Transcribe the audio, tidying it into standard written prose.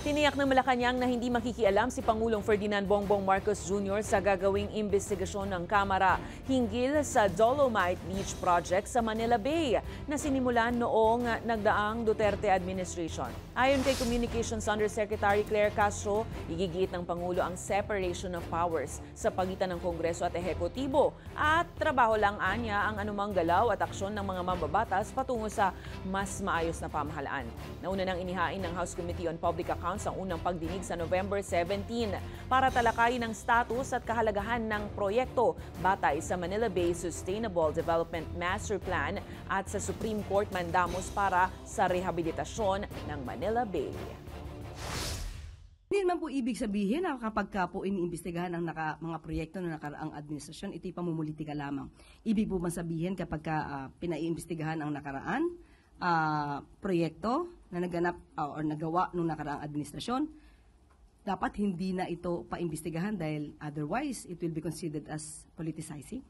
Tiniyak ng Malacanang na hindi makikialam si Pangulong Ferdinand Bongbong Marcos Jr. sa gagawing imbestigasyon ng Kamara hinggil sa Dolomite Beach Project sa Manila Bay na sinimulan noong nagdaang Duterte administration. Ayon kay Communications Undersecretary Claire Castro, igigit ng Pangulo ang separation of powers sa pagitan ng Kongreso at Ehekutibo at trabaho lang anya ang anumang galaw at aksyon ng mga mambabatas patungo sa mas maayos na pamahalaan. Nauna nang inihain ng House Committee on Public Accounts ang unang pagdinig sa November 17 para talakayin ang status at kahalagahan ng proyekto batay sa Manila Bay Sustainable Development Master Plan at sa Supreme Court mandamos para sa rehabilitasyon ng Manila Bay. Hindi naman po ibig sabihin na kapag ka po iniimbestigahan ang mga proyekto ng nakaraang administrasyon, ito'y pamumulitika lamang. Ibig po man sabihin kapag pinaiimbestigahan ang nakaraan proyekto na naganap o nagawa ng nakaraang administrasyon, dapat hindi na ito paimbestigahan dahil otherwise it will be considered as politicizing.